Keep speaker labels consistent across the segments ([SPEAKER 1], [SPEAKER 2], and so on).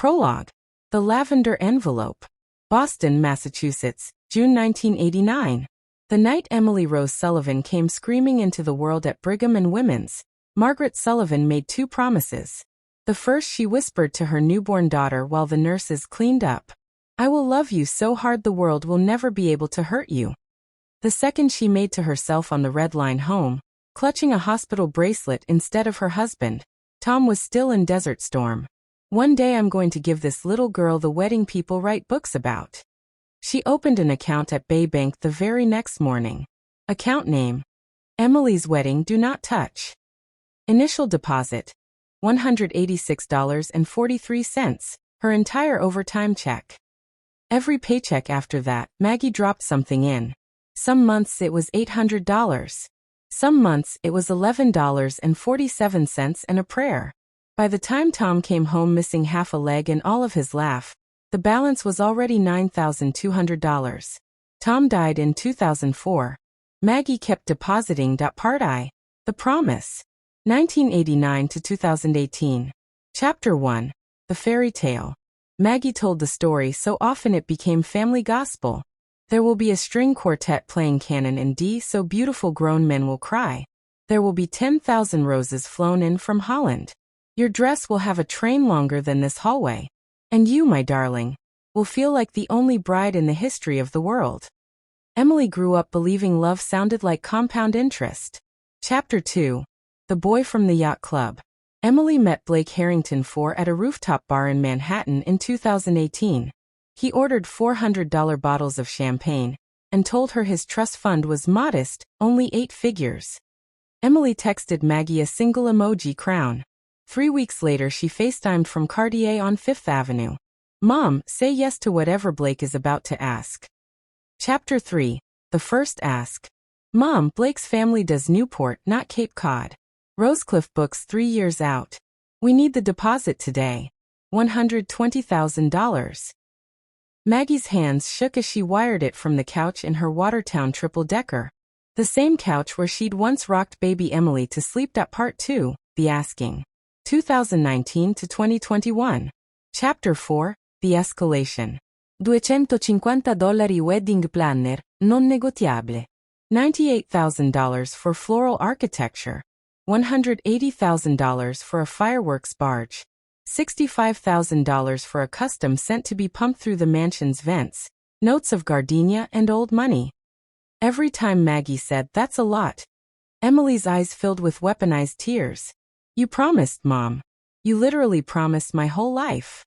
[SPEAKER 1] Prologue. The Lavender Envelope. Boston, Massachusetts, June 1989. The night Emily Rose Sullivan came screaming into the world at Brigham and Women's, Margaret Sullivan made two promises. The first she whispered to her newborn daughter while the nurses cleaned up. "I will love you so hard the world will never be able to hurt you." The second she made to herself on the Red Line home, clutching a hospital bracelet instead of her husband. Tom was still in Desert Storm. "One day I'm going to give this little girl the wedding people write books about." She opened an account at Bay Bank the very next morning. Account name: Emily's Wedding Do Not Touch. Initial deposit: $186.43, her entire overtime check. Every paycheck after that, Maggie dropped something in. Some months it was $800. Some months it was $11.47 and a prayer. By the time Tom came home missing half a leg and all of his laugh, the balance was already $9,200. Tom died in 2004. Maggie kept depositing. Part I. The Promise. 1989 to 2018. Chapter 1. The Fairy Tale. Maggie told the story so often it became family gospel. There will be a string quartet playing canon in D so beautiful grown men will cry. There will be 10,000 roses flown in from Holland. Your dress will have a train longer than this hallway. And you, my darling, will feel like the only bride in the history of the world. Emily grew up believing love sounded like compound interest. Chapter 2. The Boy from the Yacht Club. Emily met Blake Harrington at a rooftop bar in Manhattan in 2018. He ordered $400 bottles of champagne and told her his trust fund was modest, only 8 figures. Emily texted Maggie a single emoji crown. 3 weeks later she FaceTimed from Cartier on Fifth Avenue. "Mom, say yes to whatever Blake is about to ask." Chapter 3. The First Ask. Mom, Blake's family does Newport, not Cape Cod. Rosecliff books 3 years out. We need the deposit today. $120,000. Maggie's hands shook as she wired it from the couch in her Watertown triple-decker. The same couch where she'd once rocked baby Emily to sleep. Part 2. The Asking. 2019 to 2021. Chapter 4. The Escalation. $250 wedding planner, non negotiable. $98,000 for floral architecture. $180,000 for a fireworks barge. $65,000 for a custom scent to be pumped through the mansion's vents. Notes of gardenia and old money. Every time Maggie said, "That's a lot," Emily's eyes filled with weaponized tears. "You promised, Mom. You literally promised my whole life."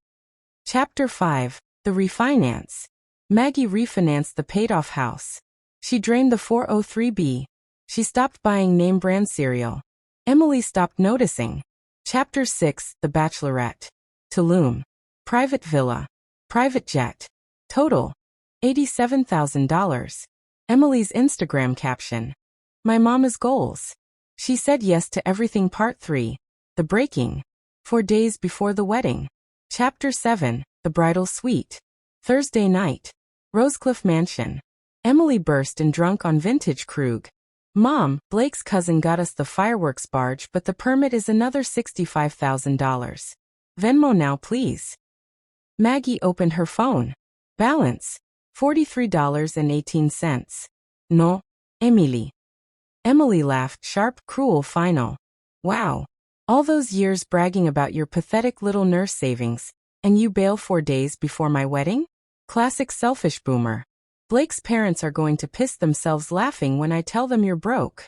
[SPEAKER 1] Chapter 5. The Refinance. Maggie refinanced the paid-off house. She drained the 403b. She stopped buying name-brand cereal. Emily stopped noticing. Chapter 6. The Bachelorette. Tulum. Private villa. Private jet. Total: $87,000. Emily's Instagram caption: "My mama's goals." She said yes to everything. Part 3. The Breaking. 4 days before the wedding. Chapter 7. The Bridal Suite. Thursday night. Rosecliff Mansion. Emily burst and drunk on vintage Krug. "Mom, Blake's cousin got us the fireworks barge but the permit is another $65,000. Venmo now please." Maggie opened her phone. Balance: $43.18. No, Emily. Emily laughed, sharp, cruel, final. "Wow. All those years bragging about your pathetic little nurse savings, and you bail 4 days before my wedding? Classic selfish boomer. Blake's parents are going to piss themselves laughing when I tell them you're broke."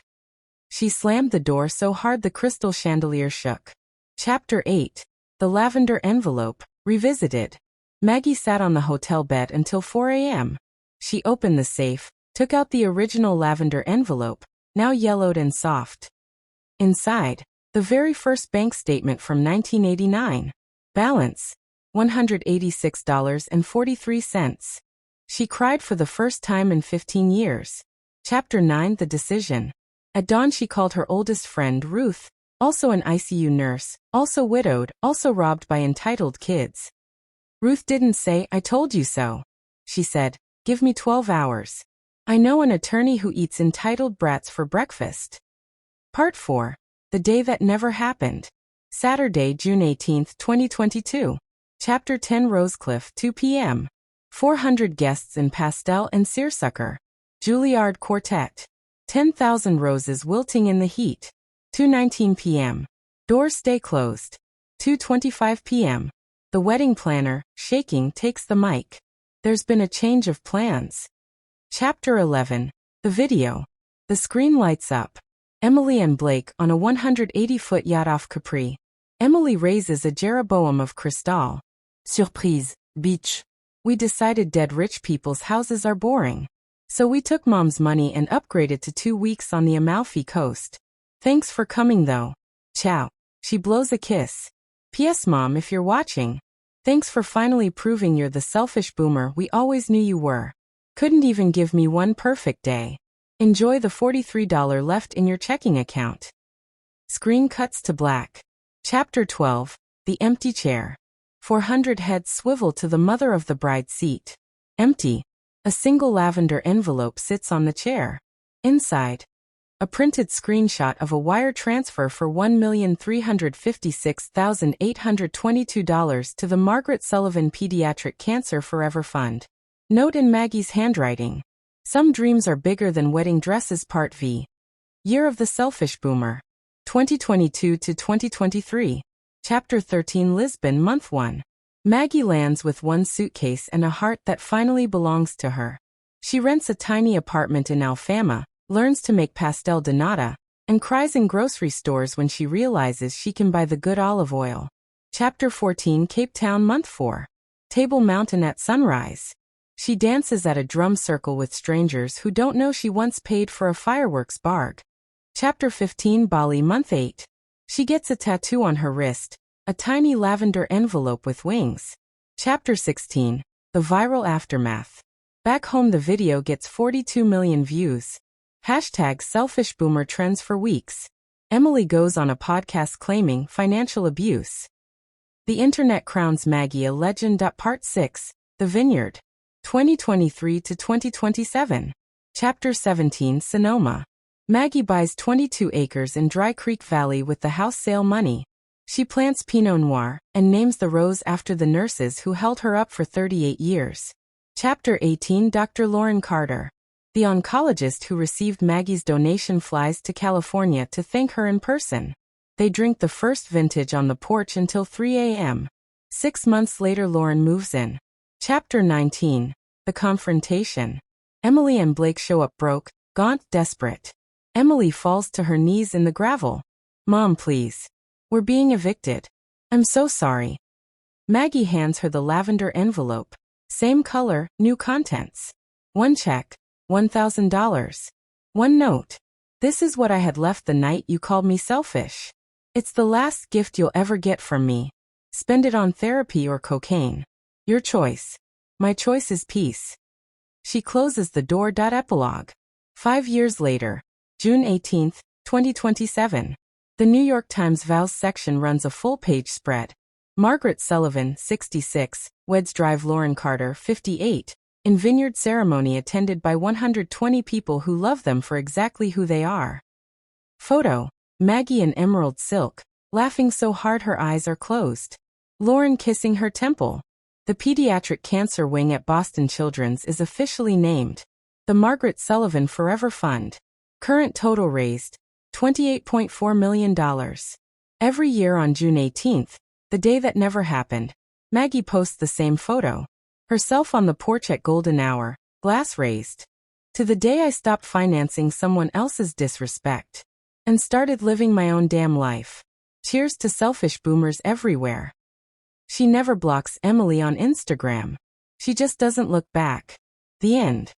[SPEAKER 1] She slammed the door so hard the crystal chandelier shook. Chapter 8. The Lavender Envelope. Revisited. Maggie sat on the hotel bed until 4 a.m. She opened the safe, took out the original lavender envelope, now yellowed and soft. Inside, the very first bank statement from 1989. Balance: $186.43. She cried for the first time in 15 years. Chapter 9. The Decision. At dawn she called her oldest friend Ruth, also an ICU nurse, also widowed, also robbed by entitled kids. Ruth didn't say, "I told you so." She said, "Give me 12 hours. I know an attorney who eats entitled brats for breakfast." Part 4. The Day That Never Happened. Saturday, June 18, 2022. Chapter 10 Rosecliff, 2 p.m. 400 guests in pastel and seersucker. Juilliard Quartet. 10,000 roses wilting in the heat. 2:19 p.m. Doors stay closed. 2:25 p.m. The wedding planner, shaking, takes the mic. There's been a change of plans. Chapter 11. The video. The screen lights up. Emily and Blake on a 180-foot yacht off Capri. Emily raises a Jeroboam of Cristal. Surprise, beach. We decided dead rich people's houses are boring. So we took Mom's money and upgraded to 2 weeks on the Amalfi Coast. Thanks for coming though. Ciao. She blows a kiss. P.S. Mom, if you're watching. Thanks for finally proving you're the selfish boomer we always knew you were. Couldn't even give me one perfect day. Enjoy the $43 left in your checking account. Screen cuts to black. Chapter 12. The empty chair. 400 heads swivel to the mother of the bride's seat. Empty. A single lavender envelope sits on the chair. Inside. A printed screenshot of a wire transfer for $1,356,822 to the Margaret Sullivan Pediatric Cancer Forever Fund. Note in Maggie's handwriting. Some dreams are bigger than wedding dresses. Part V. Year of the Selfish Boomer. 2022 to 2023. Chapter 13 Lisbon Month 1. Maggie lands with one suitcase and a heart that finally belongs to her. She rents a tiny apartment in Alfama, learns to make pastel de nata, and cries in grocery stores when she realizes she can buy the good olive oil. Chapter 14 Cape Town Month 4. Table Mountain at sunrise. She dances at a drum circle with strangers who don't know she once paid for a fireworks barg. Chapter 15 Bali Month 8. She gets a tattoo on her wrist, a tiny lavender envelope with wings. Chapter 16. The viral aftermath. Back home the video gets 42 million views. Hashtag selfish boomer trends for weeks. Emily goes on a podcast claiming financial abuse. The internet crowns Maggie a legend. Part 6. The Vineyard. 2023 to 2027. Chapter 17 Sonoma. Maggie buys 22 acres in Dry Creek Valley with the house sale money. She plants Pinot Noir and names the rose after the nurses who held her up for 38 years. Chapter 18 Dr. Lauren Carter. The oncologist who received Maggie's donation flies to California to thank her in person. They drink the first vintage on the porch until 3 a.m. 6 months later Lauren moves in. Chapter 19. The confrontation. Emily and Blake show up broke, gaunt, desperate. Emily falls to her knees in the gravel. Mom, please. We're being evicted. I'm so sorry. Maggie hands her the lavender envelope. Same color, new contents. One check, $1,000. One note. This is what I had left the night you called me selfish. It's the last gift you'll ever get from me. Spend it on therapy or cocaine. Your choice. My choice is peace. She closes the door. Epilogue. 5 years later. June 18, 2027. The New York Times vows section runs a full-page spread. Margaret Sullivan, 66, weds Drive Lauren Carter, 58, in vineyard ceremony attended by 120 people who love them for exactly who they are. Photo. Maggie in emerald silk, laughing so hard her eyes are closed. Lauren kissing her temple. The pediatric cancer wing at Boston Children's is officially named the Margaret Sullivan Forever Fund. Current total raised, $28.4 million. Every year on June 18th, the day that never happened, Maggie posts the same photo. Herself on the porch at golden hour, glass raised. To the day I stopped financing someone else's disrespect. And started living my own damn life. Cheers to selfish boomers everywhere. She never blocks Emily on Instagram. She just doesn't look back. The end.